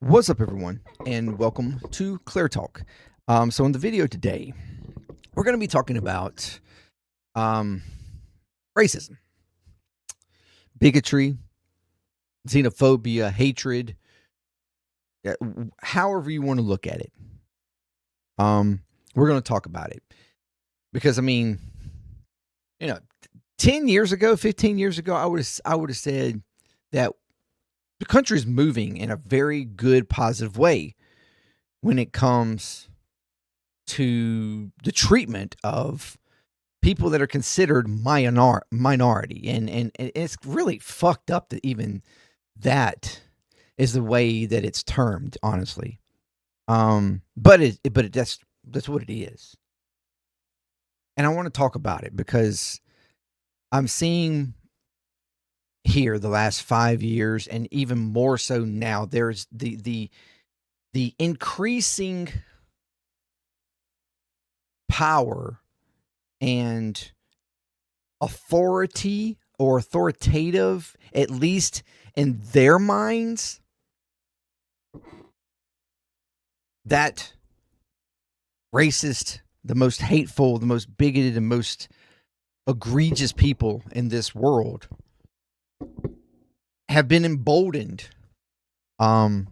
What's up, everyone, and welcome to ClearTalk. So, in the video today, we're going to be talking about racism, bigotry, xenophobia, hatred, however you want to look at it. We're going to talk about it because, 10 years ago, 15 years ago, I would have said that the country is moving in a very good, positive way when it comes to the treatment of people that are considered minority, and it's really fucked up that even that is the way that it's termed, honestly. But that's what it is, and I want to talk about it because I'm seeing here the last 5 years, and even more so now. There's the increasing power and authority, or authoritative, at least in their minds, that racist, the most hateful, the most bigoted, and most egregious people in this world have been emboldened to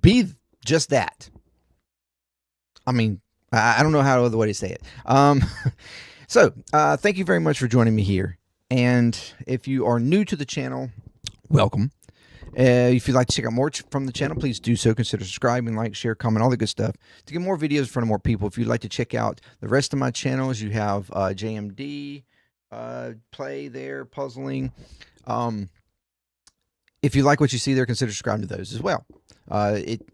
be just that. I mean, I don't know how other way to say it. So, thank you very much for joining me here. And if you are new to the channel, welcome. If you'd like to check out more from the channel, please do so. Consider subscribing, like, share, comment, all the good stuff to get more videos in front of more people. If you'd like to check out the rest of my channels, you have JMD Play there, puzzling. If you like what you see there, consider subscribing to those as well.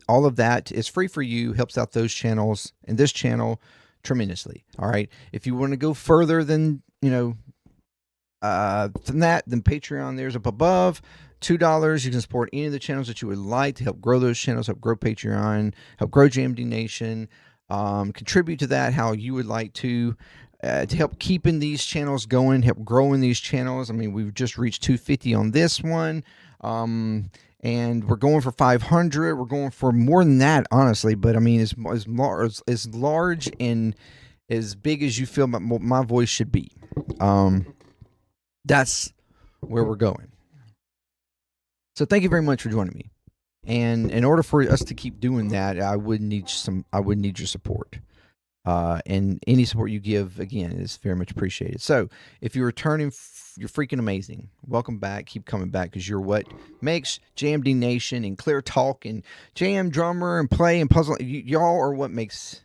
All of that is free for you, helps out those channels and this channel tremendously. All right. If you want to go further than, than that, then Patreon, there's up above. $2. You can support any of the channels that you would like to help grow those channels, help grow Patreon, help grow JMD Nation, contribute to that how you would like to help keeping these channels going, help growing these channels. I mean, we've just reached 250 on this one, and we're going for 500. We're going for more than that, honestly. But I mean, as large and as big as you feel my voice should be, that's where we're going. So thank you very much for joining me. And in order for us to keep doing that, I would need your support. And any support you give, again, is very much appreciated. So if you're returning, you're freaking amazing. Welcome back. Keep coming back, because you're what makes JMD Nation and ClearTalk and JM Drummer and Play and Puzzle. Y'all are what makes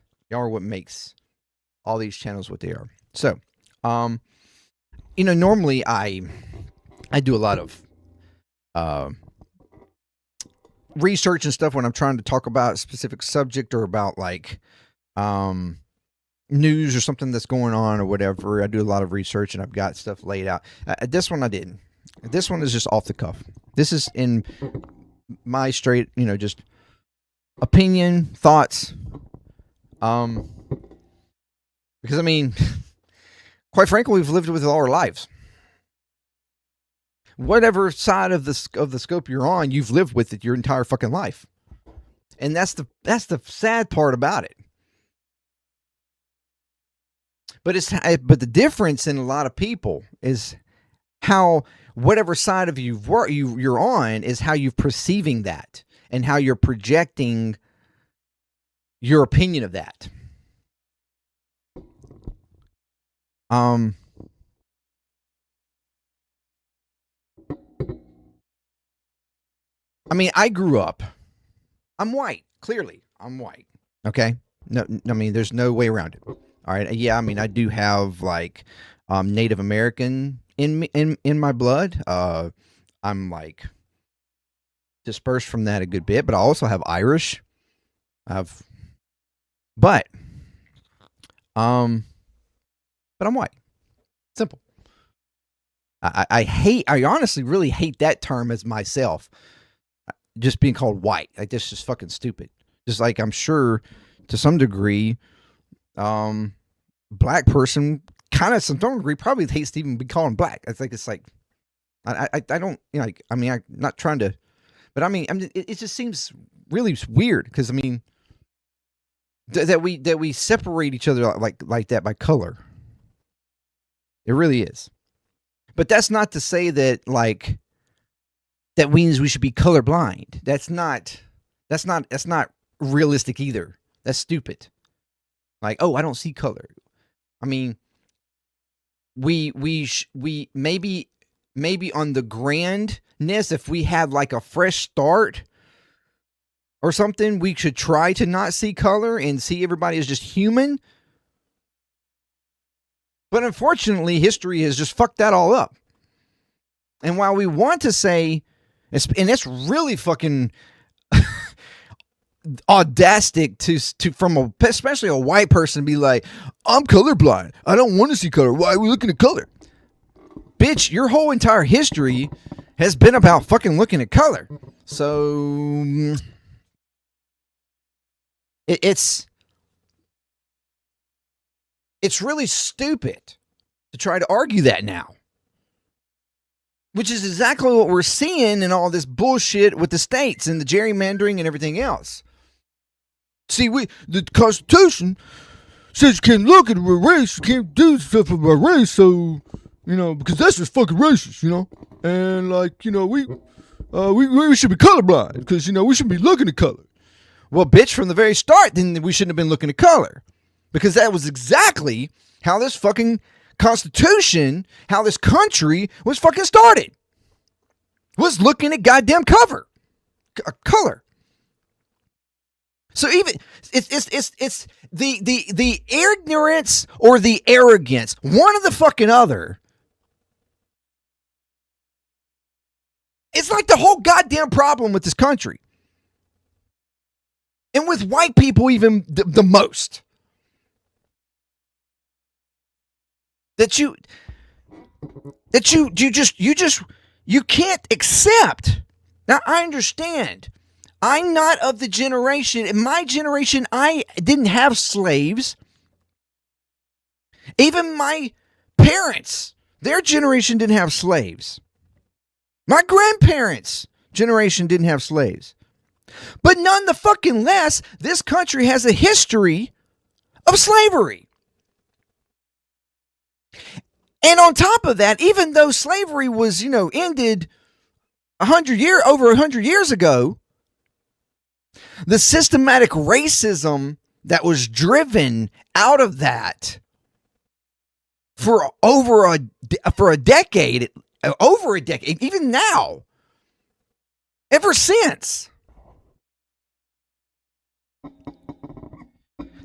all these channels what they are. So, normally I do a lot of research and stuff when I'm trying to talk about a specific subject, or about like news or something that's going on or whatever. I do a lot of research and I've got stuff laid out. This one I didn't. This one is just off the cuff. This is in my straight, just opinion, thoughts. Because I mean, quite frankly, we've lived with it all our lives. Whatever side of the scope you're on, you've lived with it your entire fucking life. And that's the sad part about it. But the difference in a lot of people is how whatever side of you're on is how you're perceiving that, and how you're projecting your opinion of that. I mean, I grew up. I'm white. Clearly, I'm white. Okay. No, I mean, there's no way around it. All right. Yeah. I mean, I do have like Native American in my blood. I'm like dispersed from that a good bit, but I also have Irish. But I'm white. Simple. I honestly really hate that term as myself. Just being called white, like, this is fucking stupid. Just like, I'm sure to some degree, black person kind of some degree probably hates to even be called black. I think it's like, I don't, you know, like, I mean, I'm not trying to, but I mean, it just seems really weird because I mean that we separate each other like that by color. It really is. But that's not to say that like that means we should be colorblind. That's not realistic either. That's stupid. Like, oh, I don't see color. I mean, we maybe on the grandness, if we had like a fresh start or something, we should try to not see color and see everybody as just human. But unfortunately, history has just fucked that all up. And while we want to say, and that's really fucking audactic to from especially a white person be like, I'm colorblind. I don't want to see color. Why are we looking at color? Bitch, your whole entire history has been about fucking looking at color. So it's really stupid to try to argue that now. Which is exactly what we're seeing in all this bullshit with the states and the gerrymandering and everything else. See, the Constitution says you can't look at a race, you can't do stuff about race, so, you know, because that's just fucking racist, you know? And, like, you know, we should be colorblind, because, you know, we should be looking at color. Well, bitch, from the very start, then we shouldn't have been looking at color. Because that was exactly how this fucking Constitution, how this country was fucking started. Was looking at goddamn color. So even it's the ignorance or the arrogance, one or the fucking other. It's like the whole goddamn problem with this country. And with white people even the most. That you can't accept. Now I understand. I'm not of the generation. In my generation, I didn't have slaves. Even my parents, their generation didn't have slaves. My grandparents' generation didn't have slaves. But none the fucking less, this country has a history of slavery. And on top of that, even though slavery was, ended over 100 years ago, the systematic racism that was driven out of that for a decade, even now, ever since,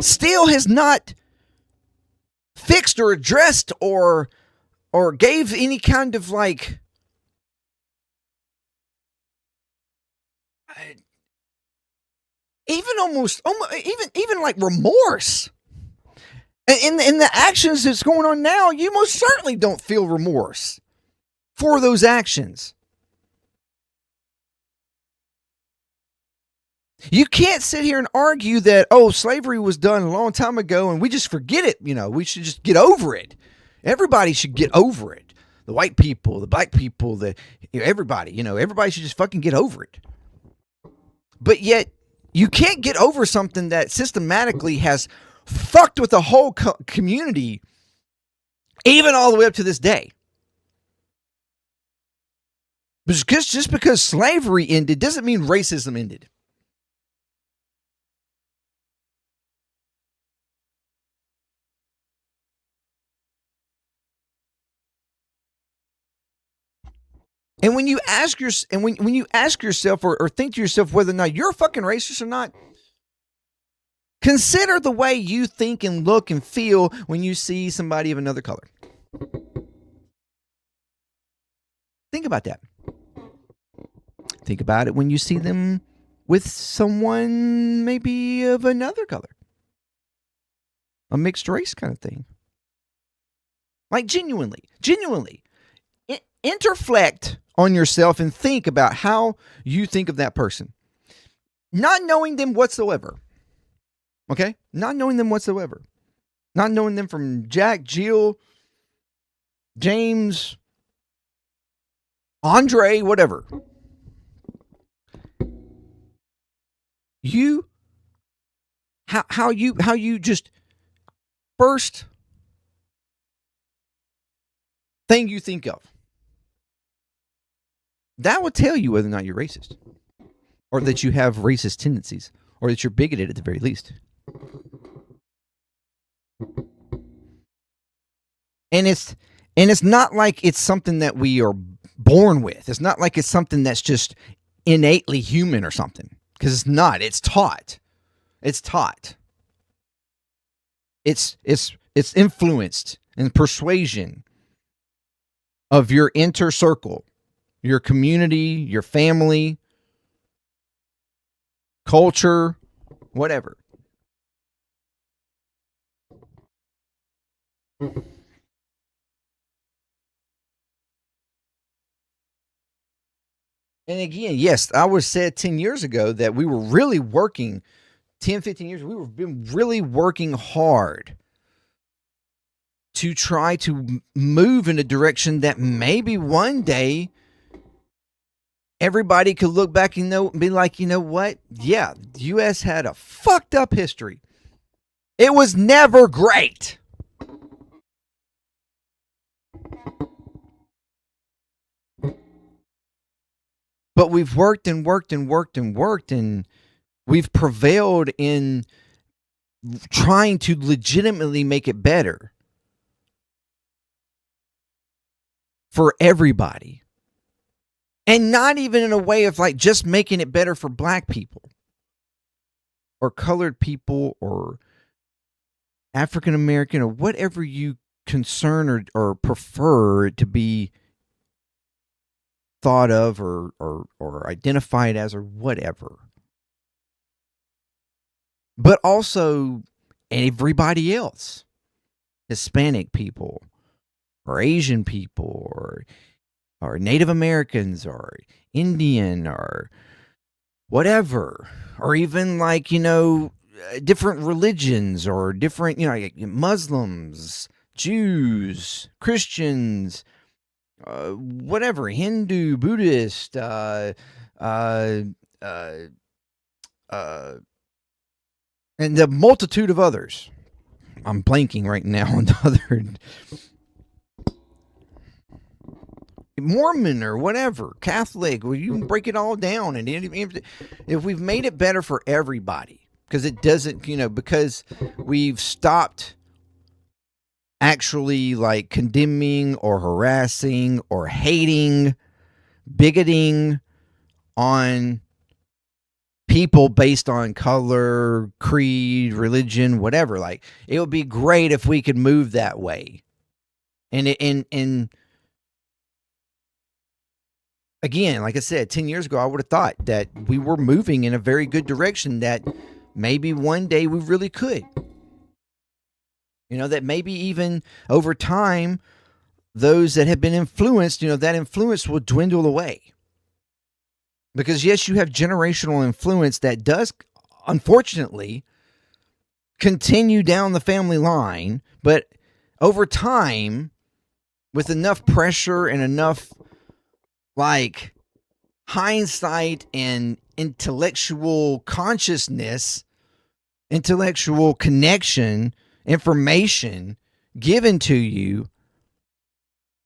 still has not fixed or addressed or gave any kind of like even like remorse. In the actions that's going on now, you most certainly don't feel remorse for those actions. You can't sit here and argue that, slavery was done a long time ago and we just forget it. We should just get over it. Everybody should get over it. The white people, the black people, everybody, everybody should just fucking get over it. But yet, you can't get over something that systematically has fucked with the whole community, even all the way up to this day. Because just because slavery ended doesn't mean racism ended. And when you ask yourself or think to yourself whether or not you're fucking racist or not, consider the way you think and look and feel when you see somebody of another color. Think about that. Think about it when you see them with someone maybe of another color. A mixed race kind of thing. Like genuinely. Interflect on yourself and think about how you think of that person. Not knowing them whatsoever. Okay? Not knowing them whatsoever. Not knowing them from Jack, Jill, James, Andre, whatever. You how you just first thing you think of. That will tell you whether or not you're racist, or that you have racist tendencies, or that you're bigoted at the very least. And it's not like it's something that we are born with. It's not like it's something that's just innately human or something, because it's not. It's taught. It's taught. It's influenced and persuasion of your inner circle, your community, your family, culture, whatever. And again, yes, I was said 10 years ago that we were really working, 10, 15 years, we were been really working hard to try to move in a direction that maybe one day everybody could look back and be like, you know what? Yeah, the U.S. had a fucked up history. It was never great. But we've worked and worked and worked and worked, and we've prevailed in trying to legitimately make it better for everybody. And not even in a way of like just making it better for black people or colored people or African American or whatever you concern or prefer to be thought of or identified as or whatever. But also everybody else. Hispanic people or Asian people or Native Americans or Indian or whatever. Or even like, different religions or different, Muslims, Jews, Christians, whatever, Hindu, Buddhist, and the multitude of others. I'm blanking right now on the other. Mormon or whatever, Catholic, well, you can break it all down. And if we've made it better for everybody, because it doesn't, because we've stopped actually like condemning or harassing or hating, bigoting on people based on color, creed, religion, whatever. Like, it would be great if we could move that way. And again, like I said, 10 years ago, I would have thought that we were moving in a very good direction, that maybe one day we really could. That maybe even over time, those that have been influenced, that influence will dwindle away. Because yes, you have generational influence that does, unfortunately, continue down the family line. But over time, with enough pressure and enough like hindsight and intellectual consciousness, intellectual connection, information given to you,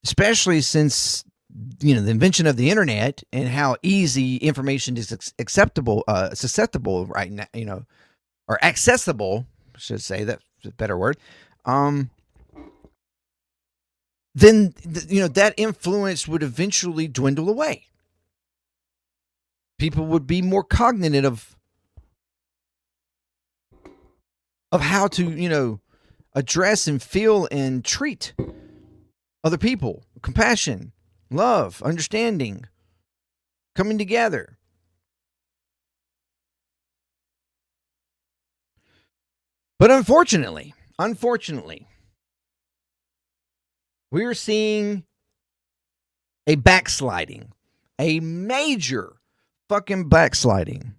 especially since the invention of the internet and how easy information is susceptible right now, or accessible, I should say, that's a better word. Then that influence would eventually dwindle away. People would be more cognizant of how to address and feel and treat other people. Compassion, love, understanding, coming together. But unfortunately, we're seeing a backsliding, a major fucking backsliding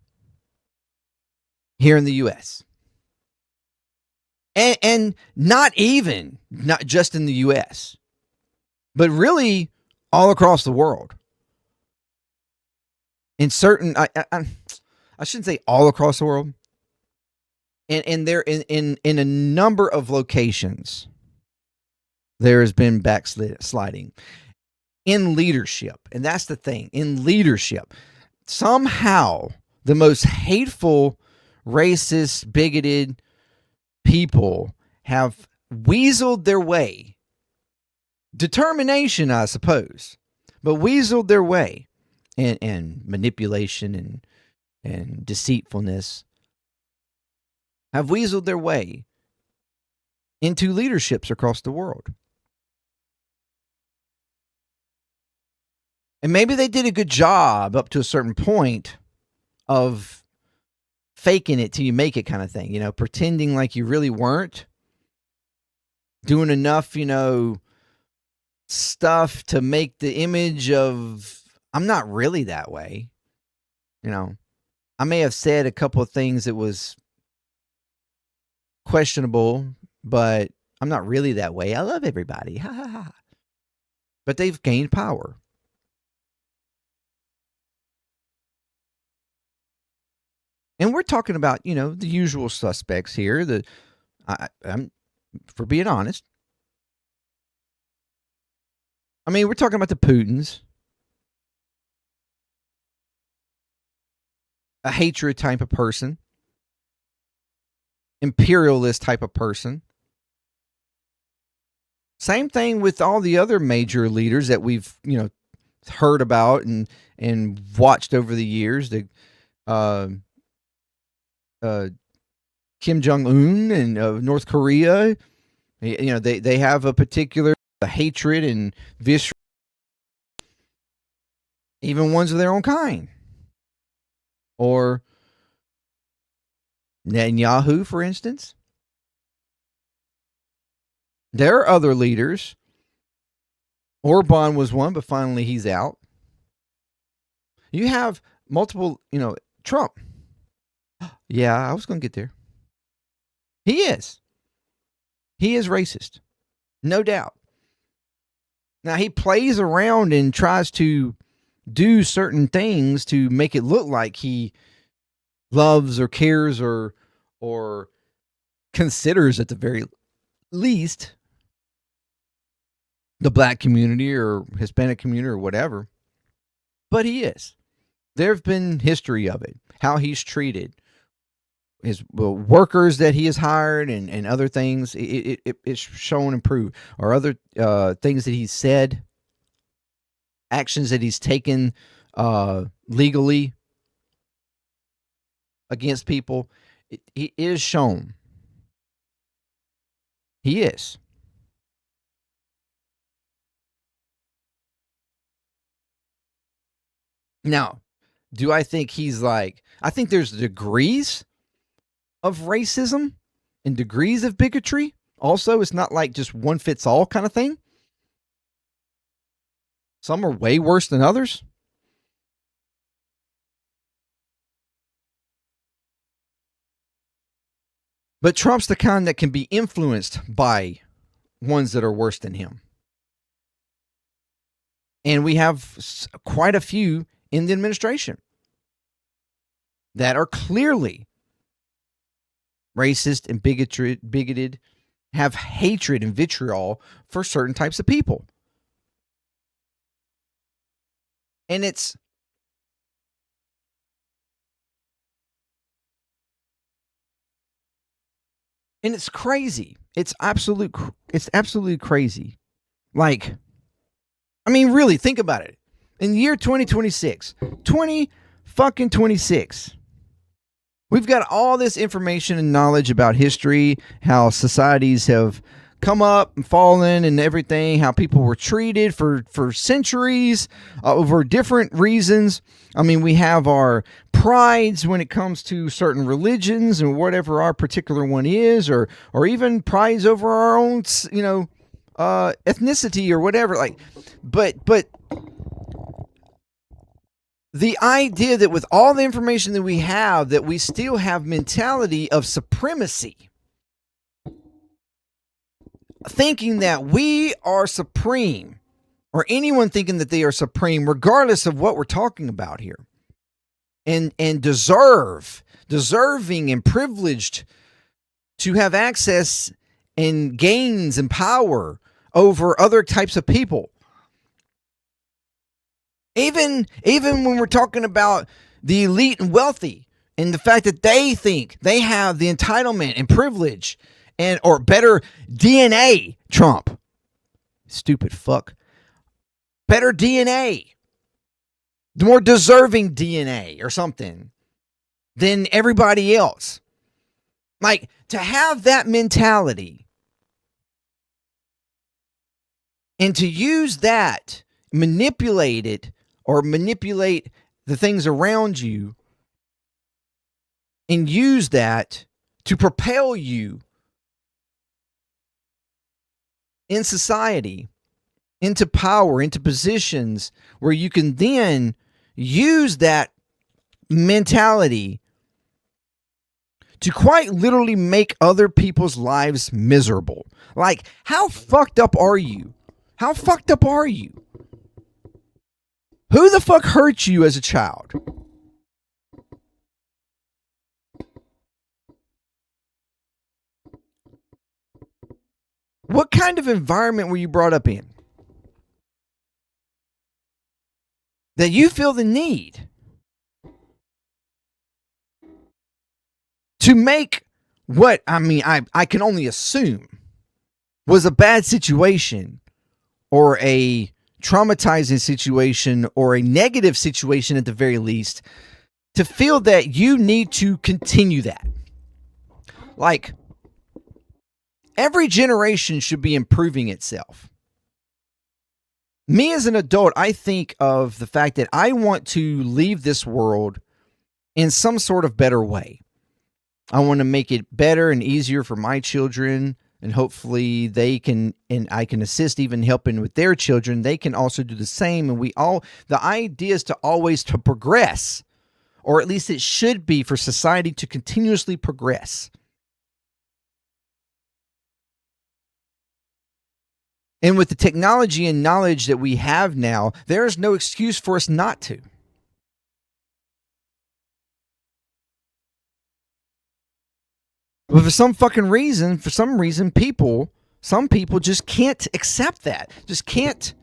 here in the U.S. And not just in the U.S., but really all across the world. in certain, I shouldn't say all across the world, and there in a number of locations, there has been backsliding in leadership, and that's the thing. In leadership, somehow the most hateful, racist, bigoted people have weaseled their way. Determination, I suppose, but weaseled their way, and manipulation and deceitfulness have weaseled their way into leaderships across the world. And maybe they did a good job up to a certain point of faking it till you make it kind of thing, pretending like you really weren't, doing enough, stuff to make the image of, I'm not really that way. I may have said a couple of things that was questionable, but I'm not really that way. I love everybody. Ha ha ha. But they've gained power. And we're talking about, the usual suspects here. I'm for being honest. I mean, we're talking about the Putins, a hatred type of person, imperialist type of person. Same thing with all the other major leaders that we've, heard about and watched over the years. The Kim Jong-un and North Korea, they have a particular hatred and visceral, even ones of their own kind. Or Netanyahu, for instance. There are other leaders. Orban was one, but finally he's out. You have multiple, Trump. Yeah, I was going to get there. He is. He is racist. No doubt. Now, he plays around and tries to do certain things to make it look like he loves or cares or considers, at the very least, the black community or Hispanic community or whatever. But he is. There have been history of it, how he's treated his workers that he has hired and other things. It's shown and proved. Or other things that he's said, actions that he's taken legally against people. It is shown. He is. Now, do I think he's like, I think there's degrees of racism and degrees of bigotry. Also, it's not like just one fits all kind of thing. Some are way worse than others. But Trump's the kind that can be influenced by ones that are worse than him. And we have quite a few in the administration that are clearly racist and bigoted, have hatred and vitriol for certain types of people. And it's crazy. It's absolutely crazy. Like, I mean, really, think about it. In the year 2026, 26, we've got all this information and knowledge about history, how societies have come up and fallen and everything, how people were treated for centuries over different reasons. I mean, we have our prides when it comes to certain religions and whatever our particular one is, or even prides over our own, ethnicity or whatever. Like, but the idea that with all the information that we have, that we still have mentality of supremacy, thinking that we are supreme, or anyone thinking that they are supreme, regardless of what we're talking about here. and deserving and privileged to have access and gains and power over other types of people. Even when we're talking about the elite and wealthy and the fact that they think they have the entitlement and privilege and or better DNA, Trump. Stupid fuck. Better DNA. The more deserving DNA or something than everybody else. Like, to have that mentality and to use that, manipulate it, or manipulate the things around you and use that to propel you in society into power, into positions where you can then use that mentality to quite literally make other people's lives miserable. Like, how fucked up are you? How fucked up are you? Who the fuck hurt you as a child? What kind of environment were you brought up in that you feel the need to make what, I can only assume was a bad situation or a traumatizing situation or a negative situation at the very least, to feel that you need to continue that? Like, every generation should be improving itself. Me as an adult, I think of the fact that I want to leave this world in some sort of better way. I want to make it better and easier for my children, and hopefully they can, and I can assist even helping with their children. They can also do the same. And the idea is to always to progress, or at least it should be for society to continuously progress. And with the technology and knowledge that we have now, there is no excuse for us not to. But for some reason, some people just can't accept that. Just can't.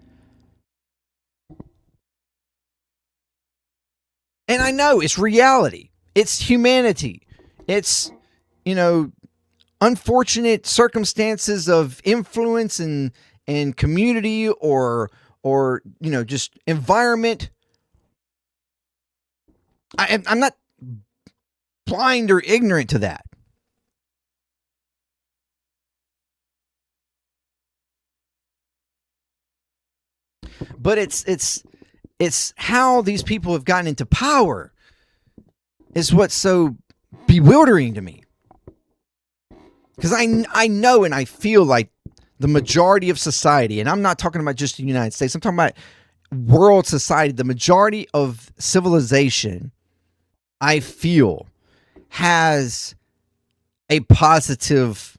And I know it's reality. It's humanity. It's, unfortunate circumstances of influence and community or just environment. I'm not blind or ignorant to that. But it's how these people have gotten into power is what's so bewildering to me. Because I know and I feel like the majority of society, and I'm not talking about just the United States, I'm talking about world society, the majority of civilization, I feel, has a positive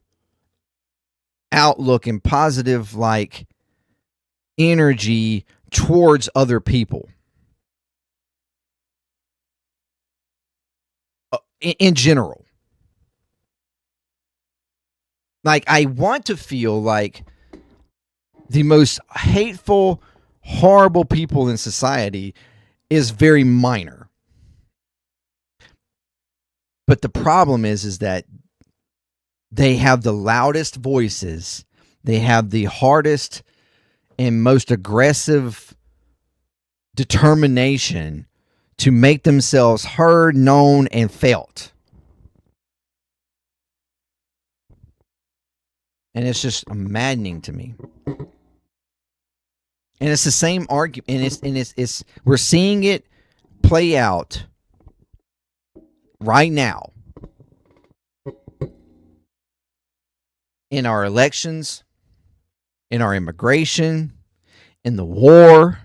outlook and positive, like, energy towards other people. In general. Like, I want to feel like the most hateful, horrible people in society is very minor. But the problem is that they have the loudest voices. They have the hardest and most aggressive determination to make themselves heard, known, and felt. And it's just maddening to me. And it's the same argument, and it's we're seeing it play out right now in our elections, in our immigration, in the war,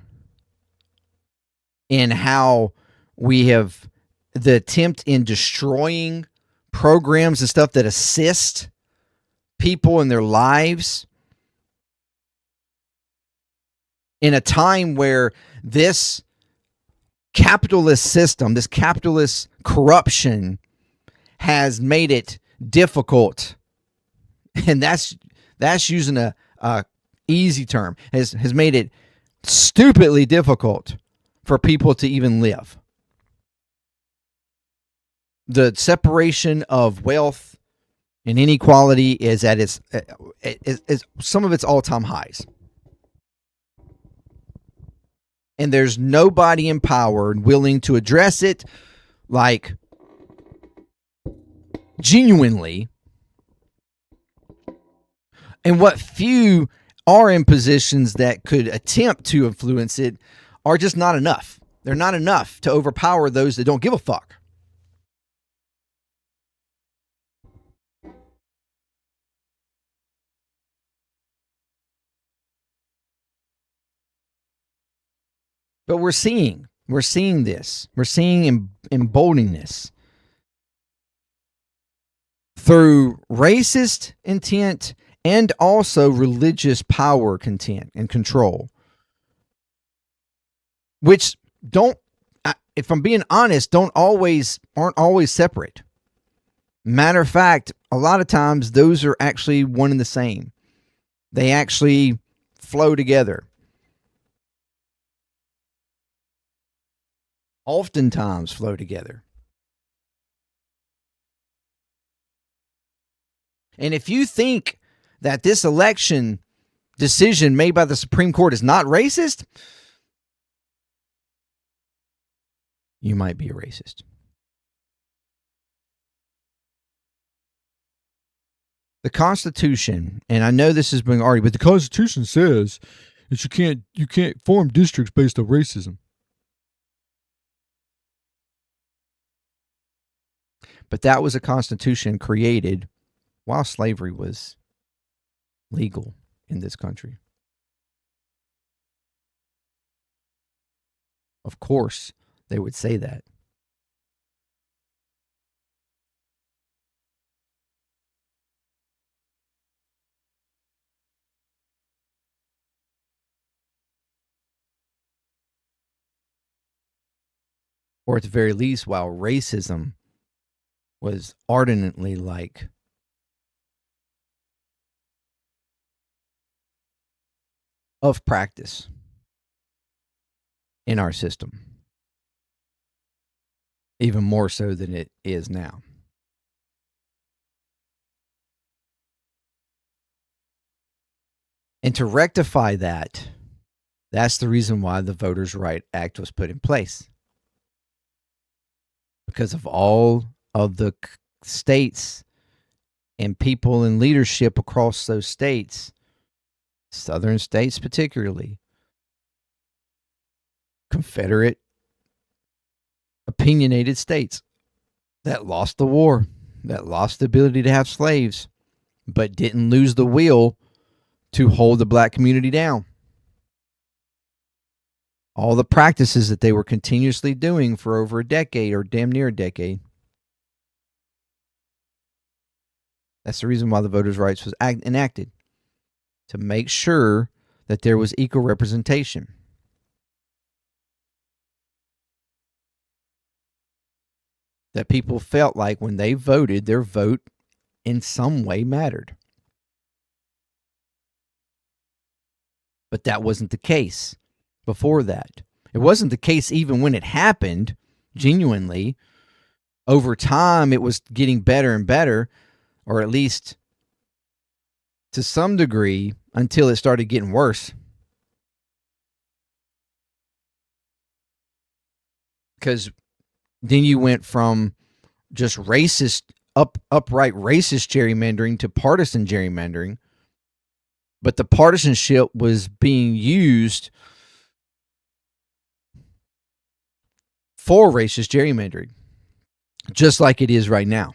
in how we have the attempt in destroying programs and stuff that assist people in their lives in a time where this capitalist system, this capitalist corruption has made it difficult, and that's using a easy term, has made it stupidly difficult for people to even live. The separation of wealth and inequality is at its some of its all-time highs. And there's nobody in power willing to address it, like, genuinely. And what few are in positions that could attempt to influence it are just not enough. They're not enough to overpower those that don't give a fuck. But we're seeing this. We're seeing emboldening this through racist intent and also religious power content and control, which don't, if I'm being honest, aren't always separate. Matter of fact, a lot of times those are actually one and the same. They actually flow together. Oftentimes flow together. And if you think that this election decision made by the Supreme Court is not racist, you might be a racist. The Constitution, and I know this has been argued, but the Constitution says that you can't form districts based on racism. But that was a constitution created while slavery was legal in this country. Of course, they would say that. Or at the very least, while racism was ardently like of practice in our system, even more so than it is now. And to rectify that, that's the reason why the Voters' Right Act was put in place. Because of all of the states and people in leadership across those states, southern states particularly, Confederate opinionated states that lost the war, that lost the ability to have slaves, but didn't lose the will to hold the black community down. All the practices that they were continuously doing for over a decade or damn near a decade. That's the reason why the Voters' Rights was enacted, to make sure that there was equal representation. That people felt like when they voted, their vote in some way mattered. But that wasn't the case before that. It wasn't the case even when it happened, genuinely. Over time, it was getting better and better, or at least to some degree, until it started getting worse. Because then you went from just racist, upright racist gerrymandering to partisan gerrymandering. But the partisanship was being used for racist gerrymandering, just like it is right now.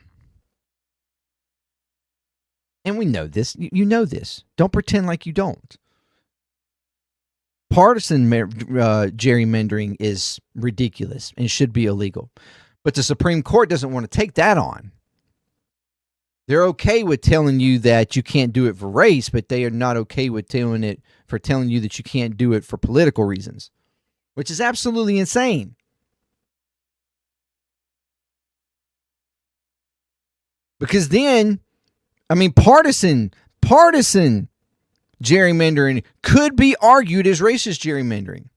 And we know this. You know this. Don't pretend like you don't. Partisan gerrymandering is ridiculous and should be illegal. But the Supreme Court doesn't want to take that on. They're okay with telling you that you can't do it for race, but they are not okay with telling you that you can't do it for political reasons, which is absolutely insane. Because then, I mean, partisan gerrymandering could be argued as racist gerrymandering,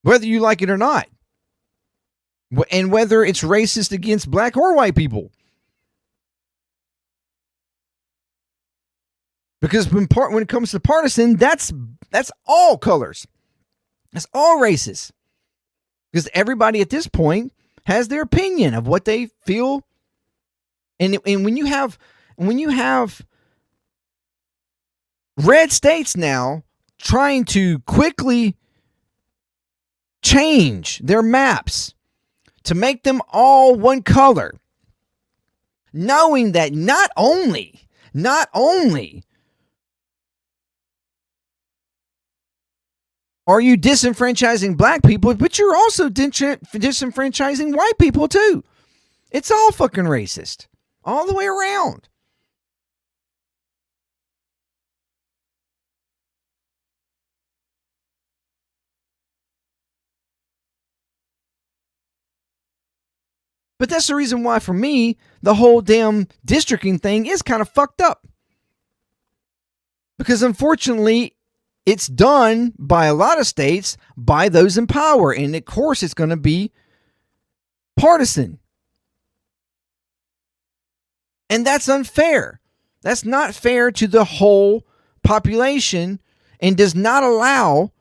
whether you like it or not, and whether it's racist against black or white people. Because when it comes to partisan, that's all colors. That's all races. Because everybody at this point has their opinion of what they feel. And when you have red states now trying to quickly change their maps to make them all one color, knowing that not only are you disenfranchising black people, but you're also disenfranchising white people too. It's all fucking racist. All the way around. But that's the reason why, for me, the whole damn districting thing is kind of fucked up. Because unfortunately, it's done by a lot of states by those in power. And of course, it's going to be partisan. And that's unfair. That's not fair to the whole population and does not allow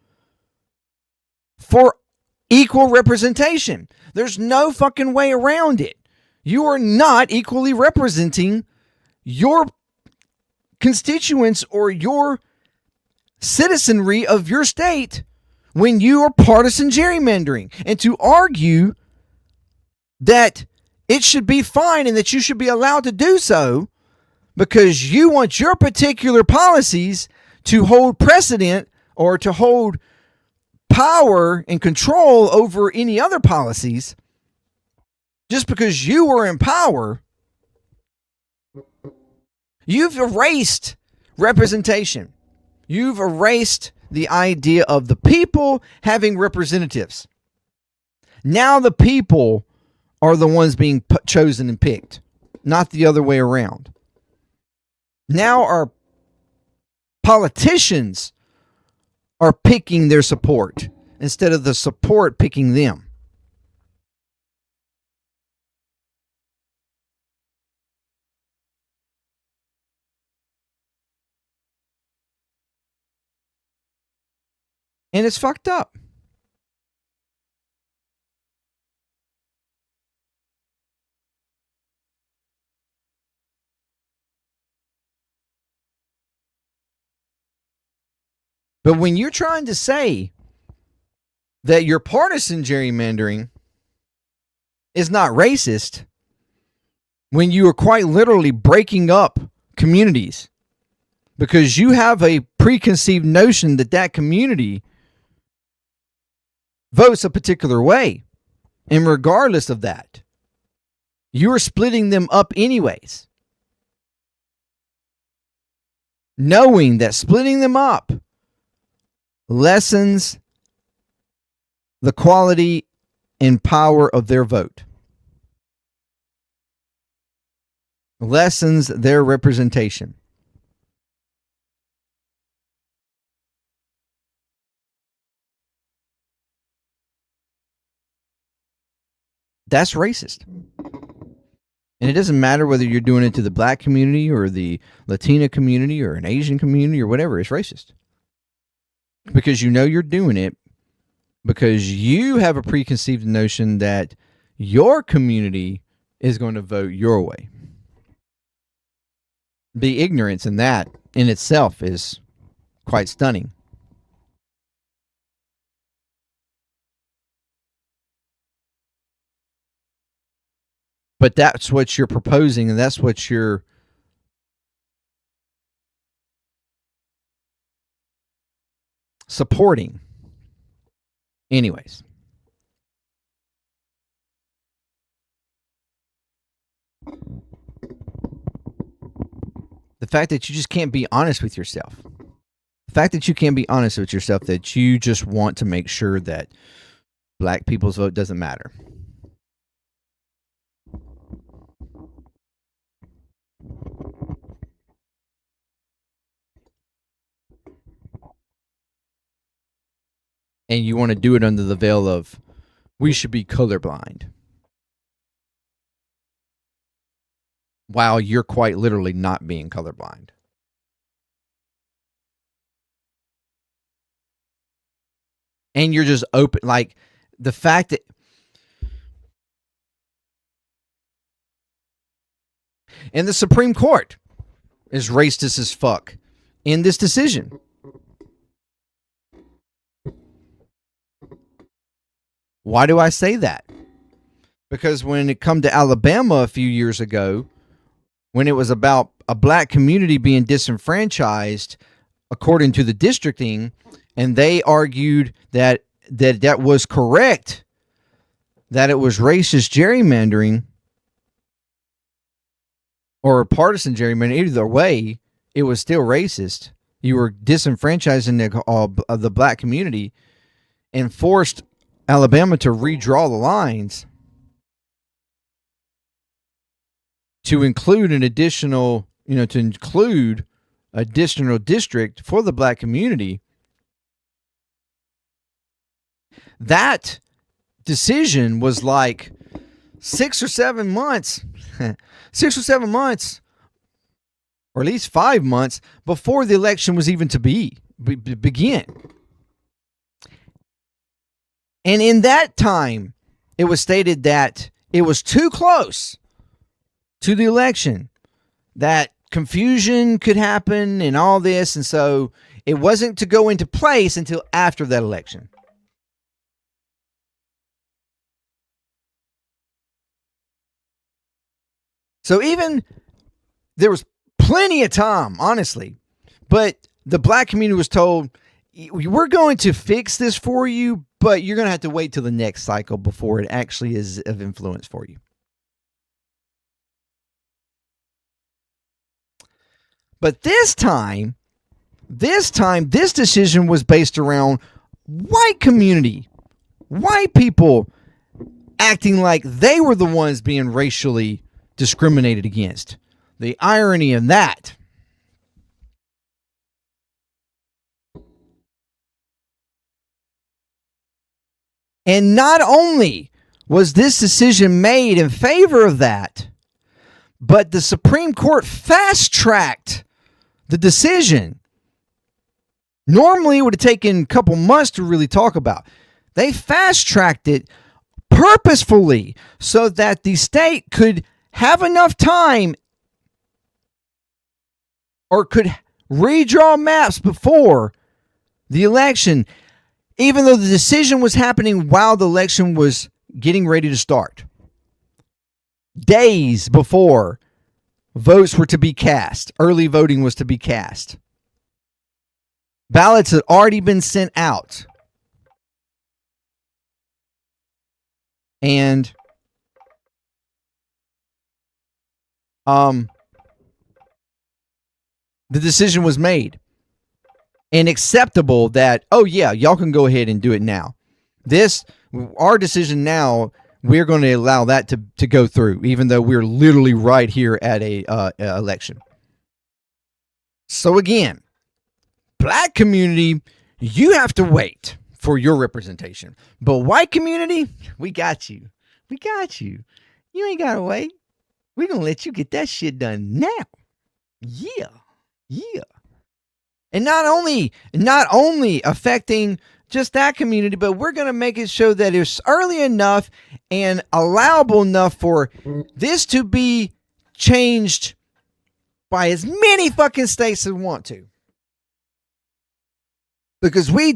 for equal representation. There's no fucking way around it. You are not equally representing your constituents or your citizenry of your state when you are partisan gerrymandering. And to argue that it should be fine and that you should be allowed to do so because you want your particular policies to hold precedent or to hold power and control over any other policies, just because you were in power, you've erased representation. You've erased the idea of the people having representatives. Now the people are the ones being chosen and picked, not the other way around. Now our politicians are picking their support instead of the support picking them. And it's fucked up. But when you're trying to say that your partisan gerrymandering is not racist, when you are quite literally breaking up communities because you have a preconceived notion that that community votes a particular way, and regardless of that, you are splitting them up anyways, knowing that splitting them up lessens the quality and power of their vote, lessens their representation. That's racist. And it doesn't matter whether you're doing it to the black community or the Latina community or an Asian community or whatever, it's racist. Because you know you're doing it because you have a preconceived notion that your community is going to vote your way. The ignorance in that in itself is quite stunning. But that's what you're proposing, and that's what you're supporting. Anyways. The fact that you just can't be honest with yourself. The fact that you can't be honest with yourself, that you just want to make sure that black people's vote doesn't matter. and you want to do it under the veil of we should be colorblind, while you're quite literally not being colorblind. And you're just open, like the fact that, and the Supreme Court is racist as fuck in this decision. Why do I say that? Because when it come to Alabama a few years ago, when it was about a black community being disenfranchised according to the districting, and they argued that was correct, that it was racist gerrymandering or partisan gerrymandering. Either way, it was still racist. You were disenfranchising the black community and forced Alabama to redraw the lines to include an additional, additional district for the black community. That decision was like 6 or 7 months, or at least 5 months before the election was even to begin. And in that time, it was stated that it was too close to the election, that confusion could happen and all this, and so it wasn't to go into place until after that election. So even there was plenty of time, honestly, but the black community was told, we're going to fix this for you, but you're going to have to wait till the next cycle before it actually is of influence for you. But this time, this decision was based around white community, white people acting like they were the ones being racially discriminated against. The irony in that. And not only was this decision made in favor of that, but the Supreme Court fast-tracked the decision. Normally, it would have taken a couple months to really talk about. They fast-tracked it purposefully so that the state could have enough time or could redraw maps before the election, even though the decision was happening while the election was getting ready to start. Days before votes were to be cast, early voting was to be cast. Ballots had already been sent out. And the decision was made and acceptable that, oh yeah, y'all can go ahead and do it now. Our decision now, we're going to allow that to go through, even though we're literally right here at a election. So again, black community, you have to wait for your representation. But white community, we got you. We got you. You ain't got to wait. We're going to let you get that shit done now. Yeah. Yeah. And not only affecting just that community, but we're going to make it so that it's early enough and allowable enough for this to be changed by as many fucking states as want to. Because we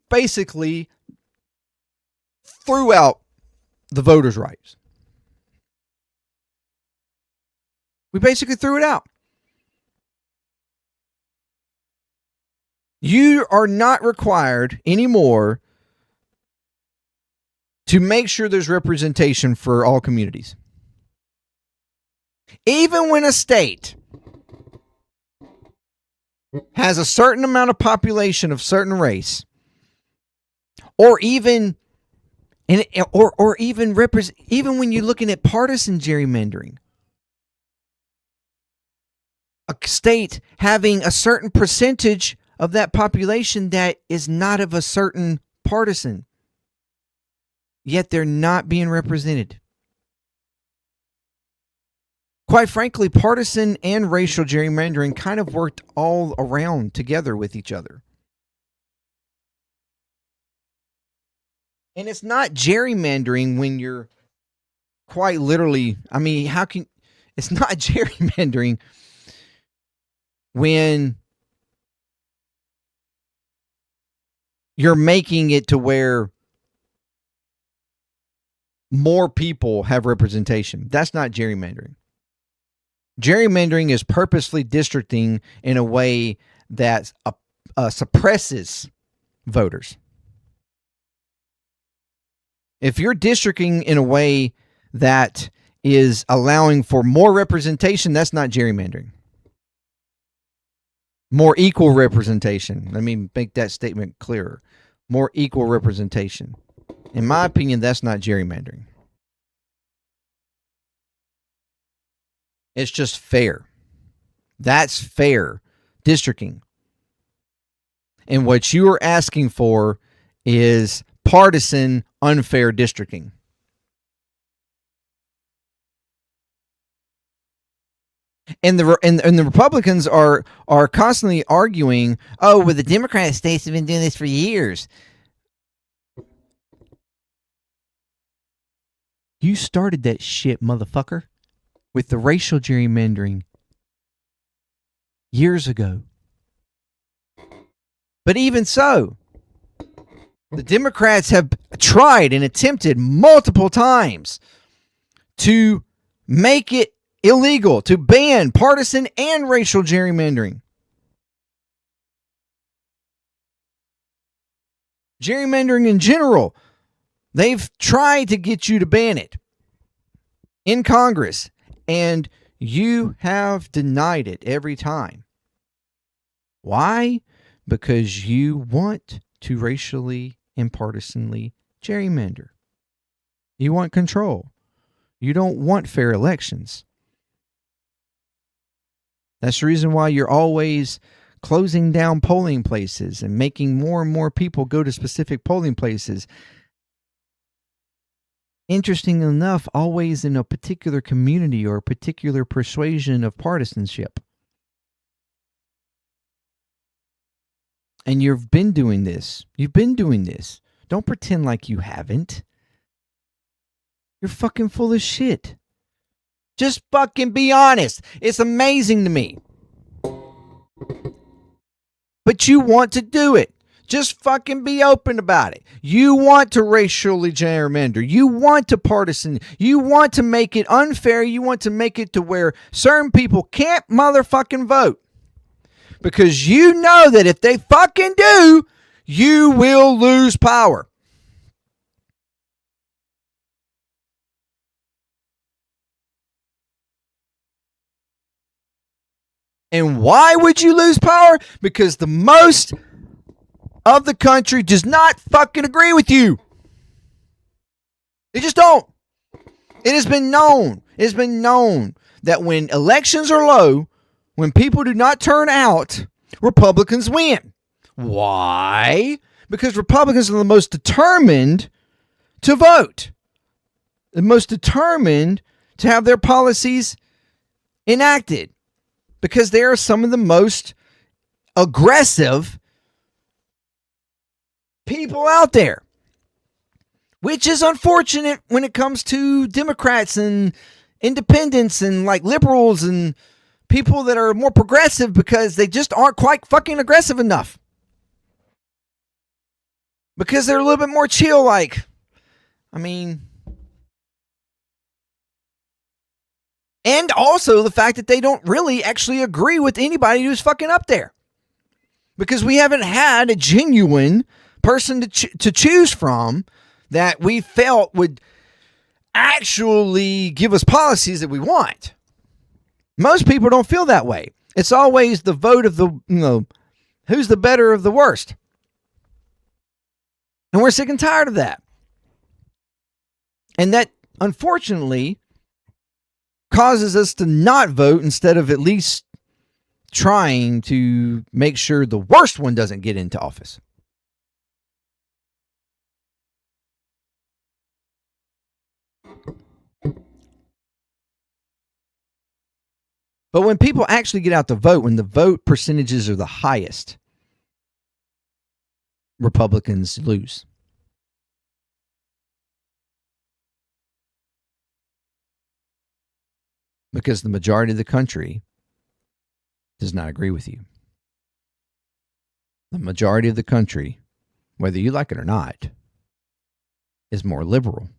basically threw out the voters' rights. We basically threw it out. You are not required anymore to make sure there's representation for all communities. Even when a state has a certain amount of population of certain race, or even when you're looking at partisan gerrymandering, a state having a certain percentage of that population that is not of a certain partisan, yet they're not being represented. Quite frankly, partisan and racial gerrymandering kind of worked all around together with each other. And it's not gerrymandering when you're quite literally, I mean, it's not gerrymandering when you're making it to where more people have representation. That's not gerrymandering. Gerrymandering is purposely districting in a way that suppresses voters. If you're districting in a way that is allowing for more representation, that's not gerrymandering. More equal representation. Let me make that statement clearer. More equal representation. In my opinion, that's not gerrymandering. It's just fair. That's fair districting. And what you are asking for is partisan, unfair districting. And the Republicans are constantly arguing, oh, well, the Democratic states have been doing this for years. You started that shit, motherfucker, with the racial gerrymandering years ago. But even so, the Democrats have tried and attempted multiple times to make it illegal, to ban partisan and racial gerrymandering. Gerrymandering in general, they've tried to get you to ban it in Congress, and you have denied it every time. Why? Because you want to racially and partisanly gerrymander. You want control. You don't want fair elections. That's the reason why you're always closing down polling places and making more and more people go to specific polling places. Interesting enough, always in a particular community or a particular persuasion of partisanship. And you've been doing this. You've been doing this. Don't pretend like you haven't. You're fucking full of shit. Just fucking be honest. It's amazing to me. But you want to do it. Just fucking be open about it. You want to racially gerrymander. You want to partisan. You want to make it unfair. You want to make it to where certain people can't motherfucking vote. Because you know that if they fucking do, you will lose power. And why would you lose power? Because the most of the country does not fucking agree with you. They just don't. It has been known. It has been known that when elections are low, when people do not turn out, Republicans win. Why? Because Republicans are the most determined to vote. The most determined to have their policies enacted. Because they are some of the most aggressive people out there. Which is unfortunate when it comes to Democrats and independents and like liberals and people that are more progressive, because they just aren't quite fucking aggressive enough. Because they're a little bit more chill, like, I mean, and also the fact that they don't really actually agree with anybody who's fucking up there. Because we haven't had a genuine person to choose from that we felt would actually give us policies that we want. Most people don't feel that way. It's always the vote of the, who's the better of the worst. And we're sick and tired of that. And that, unfortunately, causes us to not vote instead of at least trying to make sure the worst one doesn't get into office. But when people actually get out to vote, when the vote percentages are the highest, Republicans lose. Because the majority of the country does not agree with you. The majority of the country, whether you like it or not, is more liberal,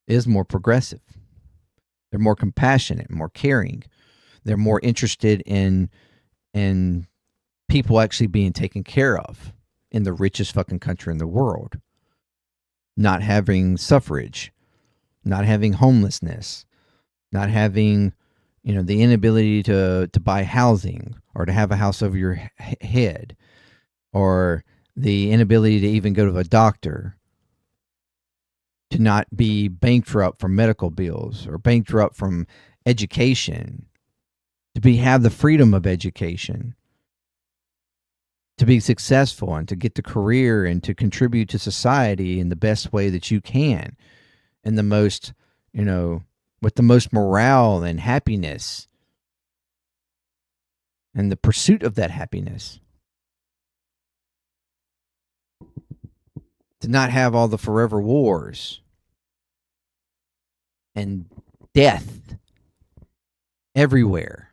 is more progressive. They're more compassionate, more caring. They're more interested in people actually being taken care of in the richest fucking country in the world. Not having suffrage, not having homelessness, not having, the inability to buy housing or to have a house over your head, or the inability to even go to a doctor, to not be bankrupt from medical bills or bankrupt from education, to have the freedom of education, to be successful and to get the career and to contribute to society in the best way that you can, and the most, with the most morale and happiness and the pursuit of that happiness. To not have all the forever wars and death everywhere.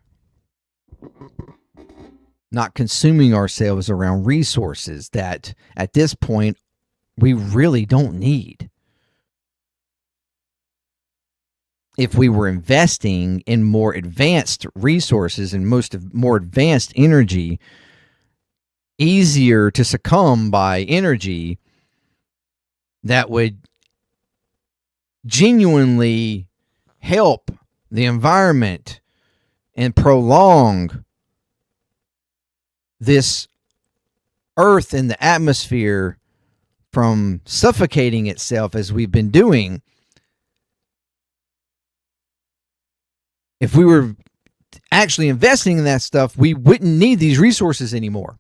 Not consuming ourselves around resources that at this point we really don't need. If we were investing in more advanced resources and more advanced energy, easier to succumb by energy that would genuinely help the environment and prolong this earth and the atmosphere from suffocating itself as we've been doing. If we were actually investing in that stuff, we wouldn't need these resources anymore.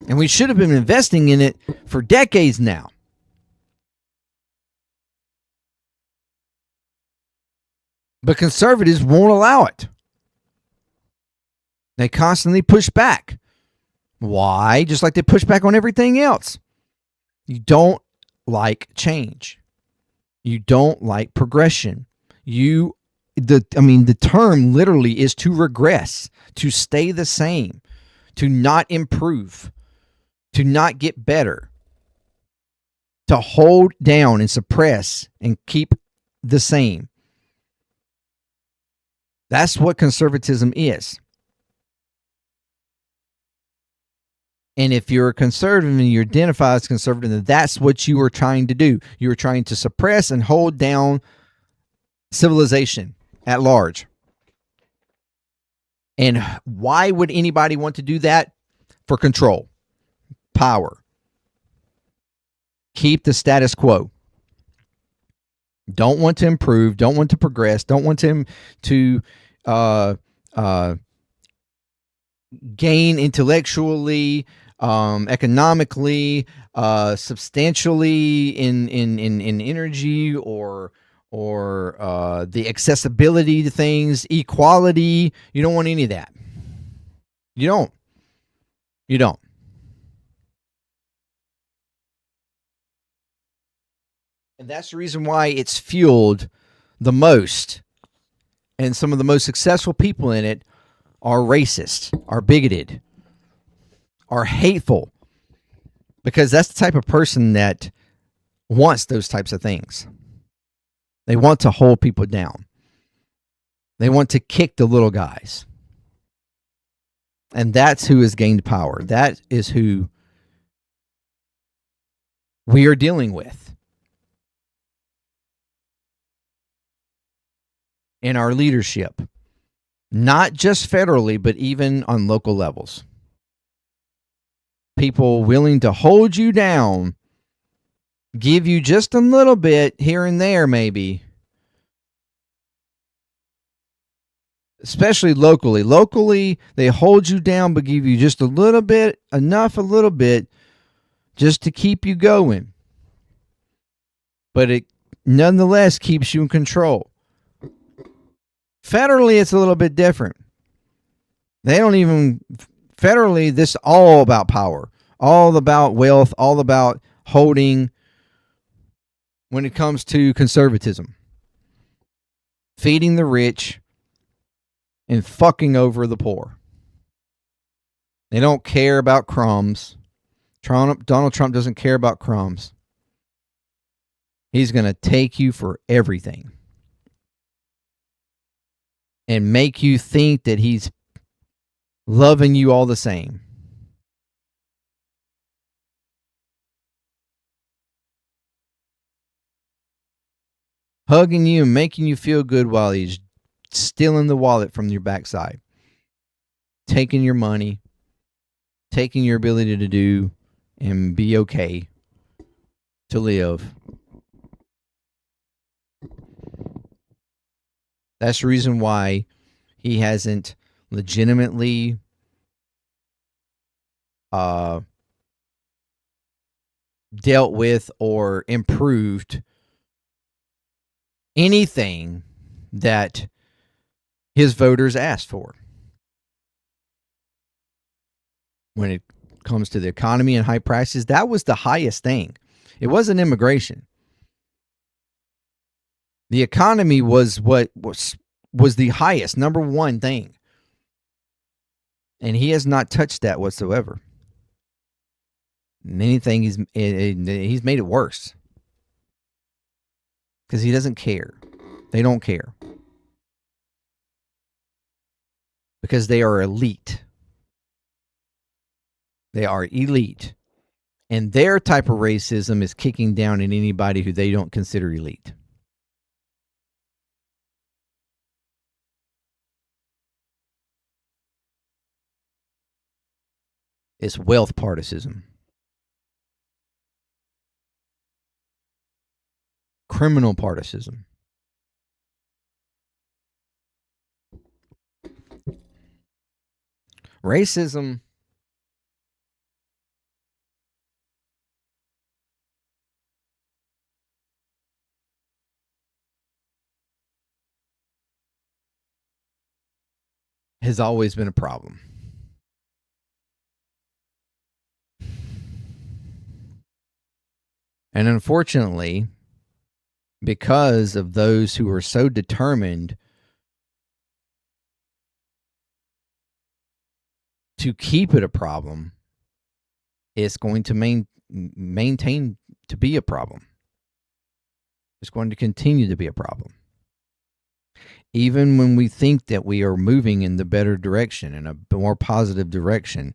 And we should have been investing in it for decades now. But conservatives won't allow it. They constantly push back. Why? Just like they push back on everything else. You don't like change. You don't like progression. The term literally is to regress, to stay the same, to not improve, to not get better, to hold down and suppress and keep the same. That's what conservatism is. And if you're a conservative and you identify as conservative, then that's what you are trying to do. You are trying to suppress and hold down civilization at large. And why would anybody want to do that? For control, power. Keep the status quo. Don't want to improve, don't want to progress, don't want to gain intellectually, economically, substantially in energy or the accessibility to things, equality. You don't want any of that. You don't. And that's the reason why it's fueled the most. And some of the most successful people in it are racist, are bigoted, are hateful. Because that's the type of person that wants those types of things. They want to hold people down. They want to kick the little guys. And that's who has gained power. That is who we are dealing with in our leadership. Not just federally, but even on local levels. People willing to hold you down, give you just a little bit here and there maybe, especially locally. Locally, they hold you down but give you just a little bit, a little bit, just to keep you going. But it nonetheless keeps you in control. Federally, it's a little bit different. They don't even, federally, this is all about power, all about wealth, all about holding when it comes to conservatism. Feeding the rich and fucking over the poor. They don't care about crumbs. Donald Trump doesn't care about crumbs. He's going to take you for everything and make you think that he's loving you all the same. Hugging you and making you feel good while he's stealing the wallet from your backside. Taking your money, taking your ability to do and be okay, to live. That's the reason why he hasn't legitimately dealt with or improved anything that his voters asked for. When it comes to the economy and high prices, that was the highest thing. It wasn't immigration. The economy was what was the highest, number one thing. And he has not touched that whatsoever. And anything, he's made it worse. Because he doesn't care. They don't care. Because they are elite. They are elite. And their type of racism is kicking down at anybody who they don't consider elite. It's wealth partisanship. Criminal partisanship. Racism has always been a problem. And unfortunately, because of those who are so determined to keep it a problem, it's going to maintain to be a problem. It's going to continue to be a problem. Even when we think that we are moving in the better direction, in a more positive direction,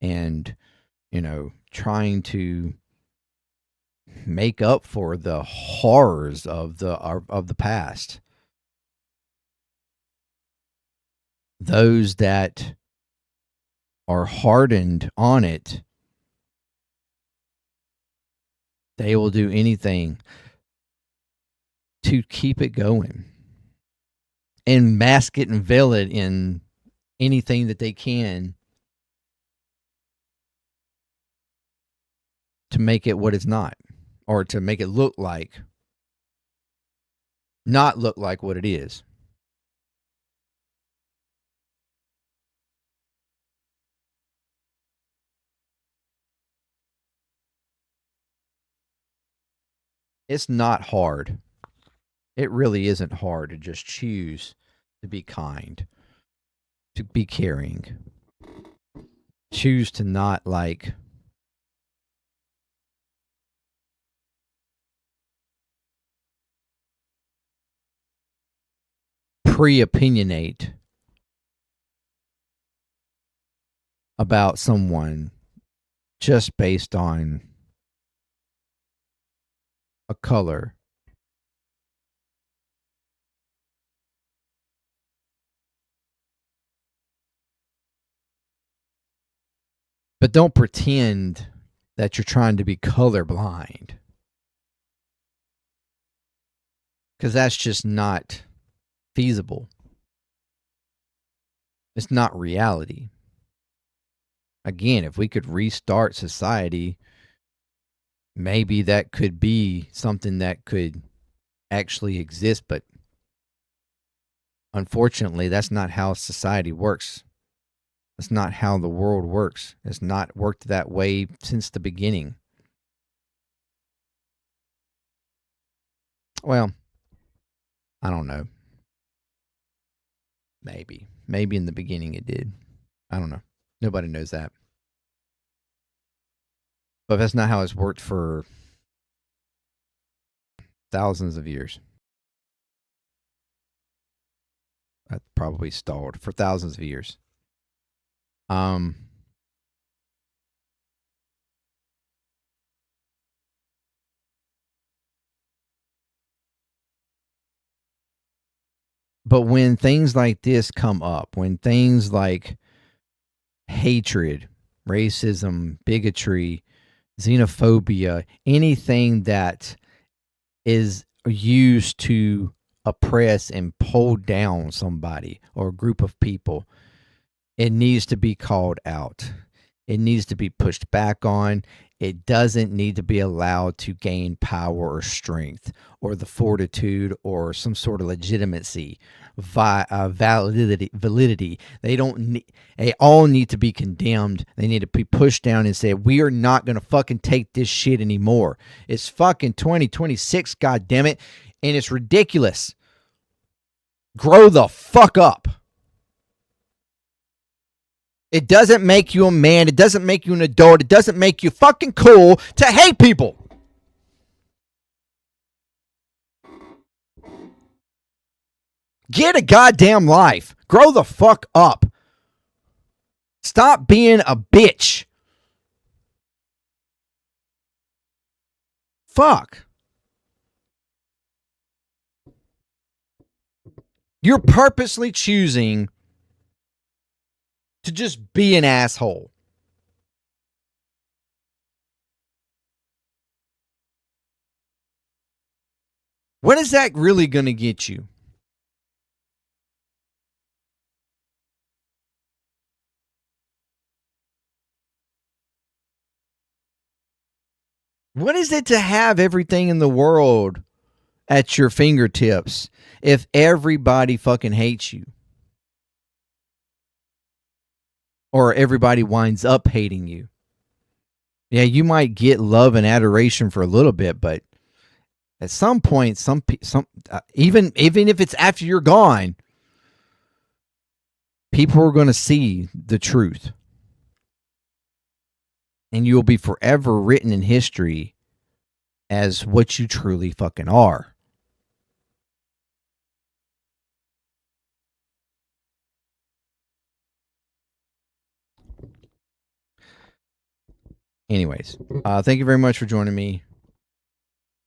and, trying to make up for the horrors of the past. Those that are hardened on it, they will do anything to keep it going and mask it and veil it in anything that they can to make it what it's not, or to make it not look like what it is. It's not hard. It really isn't hard to just choose to be kind, to be caring, choose to not pre-opinionate about someone just based on a color. But don't pretend that you're trying to be colorblind, because that's just not feasible. It's not reality. Again, if we could restart society, maybe that could be something that could actually exist, but unfortunately, that's not how society works. That's not how the world works. It's not worked that way since the beginning. Well, I don't know. Maybe. Maybe in the beginning it did. I don't know. Nobody knows that. But that's not how it's worked for thousands of years. That probably stalled for thousands of years. But when things like this come up, when things like hatred, racism, bigotry, xenophobia, anything that is used to oppress and pull down somebody or a group of people, it needs to be called out. It needs to be pushed back on. It doesn't need to be allowed to gain power or strength or the fortitude or some sort of legitimacy, validity. They don't. They all need to be condemned. They need to be pushed down and say, "We are not going to fucking take this shit anymore." It's fucking 2026, God damn it, and it's ridiculous. Grow the fuck up. It doesn't make you a man. It doesn't make you an adult. It doesn't make you fucking cool to hate people. Get a goddamn life. Grow the fuck up. Stop being a bitch. Fuck. You're purposely choosing to just be an asshole. What is that really going to get you? What is it to have everything in the world at your fingertips if everybody fucking hates you? Or everybody winds up hating you? Yeah, you might get love and adoration for a little bit, but at some point, even if it's after you're gone, people are going to see the truth, and you'll be forever written in history as what you truly fucking are. Anyways, thank you very much for joining me.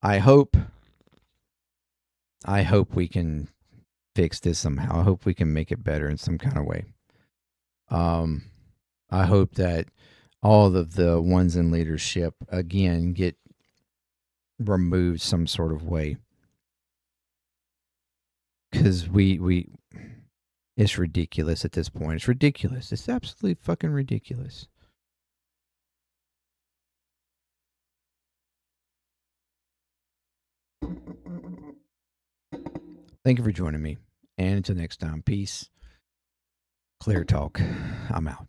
I hope we can fix this somehow. I hope we can make it better in some kind of way. I hope that all of the ones in leadership again get removed some sort of way, because it's ridiculous at this point. It's ridiculous. It's absolutely fucking ridiculous. Thank you for joining me. And until next time, peace. ClearTalk. I'm out.